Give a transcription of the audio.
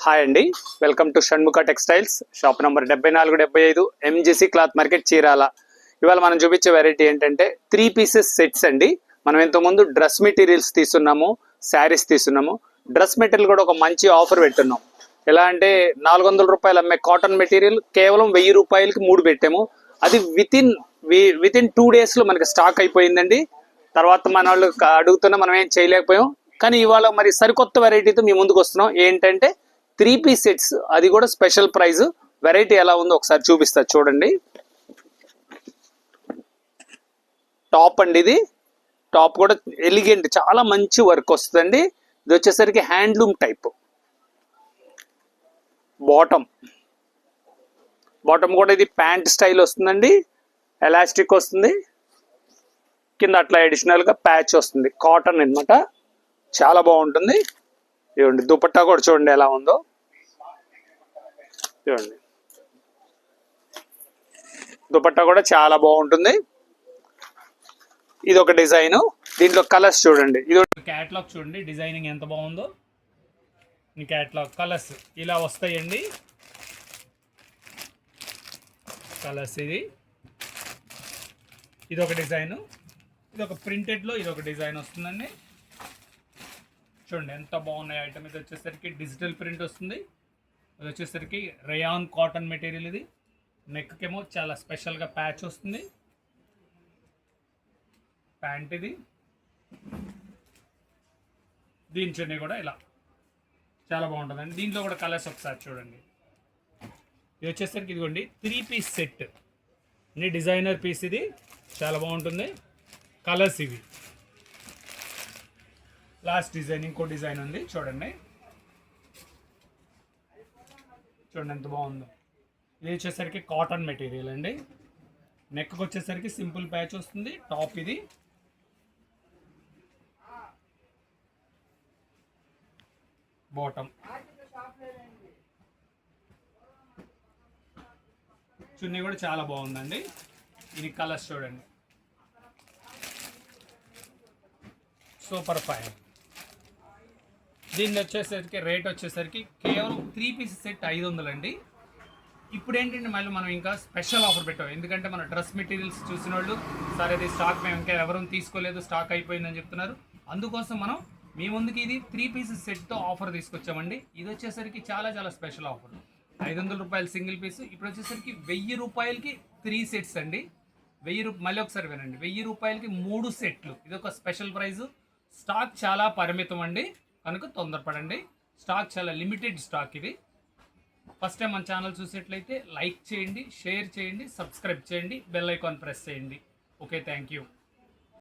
Hi అండి, welcome to Shanmukha textiles. Shop number 7475 MGC cloth market Chirala. ఇవాళ మనం చూపించే వెరైటీ ఏంటంటే 3 పీసెస్ సెట్స్ అండి. మనం ఇంతకుముందు డ్రెస్ మెటీరియల్స్ తీసుకున్నాము, శారీస్ తీసుకున్నాము. డ్రెస్ మెటీరియల్ కూడా ఒక మంచి ఆఫర్ పెట్టున్నాం. ఎలా అంటే 400 రూపాయలు అమ్మే కాటన్ మెటీరియల్ కేవలం 1000 రూపాయలకి 3 పెట్టాము. అది వితిన్ 2 డేస్లో మనకి స్టాక్ అయిపోయిందండి. తర్వాత మన వాళ్ళు అడుగుతున్నా, మనం ఏం చేయలేకపోయాం. కానీ ఇవాళ మరి సరికొత్త వెరైటీతో మీ ముందుకు వస్తున్నాం. ఏంటంటే 3 పీస్ సెట్స్, అది కూడా స్పెషల్ ప్రైస్. వెరైటీ ఎలా ఉందో ఒకసారి చూపిస్తా చూడండి. టాప్ అండి, ఇది టాప్ కూడా ఎలిగెంట్, చాలా మంచి వర్క్ వస్తుందండి. ఇది వచ్చేసరికి హ్యాండ్లూమ్ టైప్. బాటమ్ కూడా ఇది ప్యాంట్ స్టైల్ వస్తుందండి. ఎలాస్టిక్ వస్తుంది, కింద అట్లా అడిషనల్గా ప్యాచ్ వస్తుంది. కాటన్ అన్నమాట, చాలా బాగుంటుంది. చూడండి దుపట్టా కూడా చూడండి ఎలా ఉందో. చూడండి దుపట్టా కూడా చాలా బాగుంటుంది. ఇది ఒక డిజైన్, దీంట్లో కలర్స్ చూడండి. ఇది క్యాట్లాగ్ చూడండి, డిజైనింగ్ ఎంత బాగుందో. ఈ క్యాట్లాగ్ కలర్స్ ఇలా వస్తాయండి. కలర్స్ ఇది ఒక డిజైన్, ఇది ఒక ప్రింటెడ్లో ఇది ఒక డిజైన్ వస్తుందండి. చూడండి ఎంత బాగున్నాయి ఐటమ్. ఇది వచ్చేసరికి డిజిటల్ ప్రింట్ వస్తుంది. ఇది వచ్చేసరికి రేయాన్ కాటన్ మెటీరియల్. ఇది నెక్కేమో చాలా స్పెషల్గా ప్యాచ్ వస్తుంది. ప్యాంట్ ఇది, దీని చున్నీ కూడా ఇలా చాలా బాగుంటుందండి. దీంట్లో కూడా కలర్స్ ఒకసారి చూడండి. ఇది వచ్చేసరికి ఇదిగోండి 3 పీస్ సెట్, ఇది డిజైనర్ పీస్. ఇది చాలా బాగుంటుంది. కలర్స్ ఇవి. లాస్ట్ డిజైన్ ఇంకో డిజైన్ ఉంది చూడండి. చూడండి ఎంత బాగుందో. ఇది వచ్చేసరికి కాటన్ మెటీరియల్ అండి. నెక్కి వచ్చేసరికి సింపుల్ ప్యాచ్ వస్తుంది. టాప్ ఇది. బాటమ్ చున్నీ కూడా చాలా బాగుందండి. ఇది కలర్స్ చూడండి, సూపర్ ఫైన్. దీన్ని వచ్చేసరికి రేట్ వచ్చేసరికి కేవలం 3 పీస్ సెట్ 500 అండి. ఇప్పుడు ఏంటంటే మళ్ళీ మనం ఇంకా స్పెషల్ ఆఫర్ పెట్టాం. ఎందుకంటే మన డ్రెస్ మెటీరియల్స్ చూసిన వాళ్ళు సరే ఇది స్టాక్ మేము ఇంకా ఎవరూ తీసుకోలేదు, స్టాక్ అయిపోయిందని చెప్తున్నారు. అందుకోసం మనం మీ ముందుకి ఇది 3 పీసెస్ సెట్తో ఆఫర్ తీసుకొచ్చామండి. ఇది వచ్చేసరికి చాలా చాలా స్పెషల్ ఆఫర్. 500 రూపాయలు సింగిల్ పీస్. ఇప్పుడు వచ్చేసరికి 1000 రూపాయలకి 3 సెట్స్ అండి. 1000 మళ్ళీ ఒకసారి వినండి, 1000 రూపాయలకి 3 సెట్లు. ఇది ఒక స్పెషల్ ప్రైస్. స్టాక్ చాలా పరిమితం అండి, కనుక తొందరపడండి. స్టాక్ చాలా లిమిటెడ్ స్టాక్ ఇది. ఫస్ట్ టైం మన ఛానల్ చూసేట్లయితే లైక్ చేయండి, షేర్ చేయండి, సబ్స్క్రైబ్ చేయండి, బెల్ ఐకాన్ ప్రెస్ చేయండి. Okay, thank you.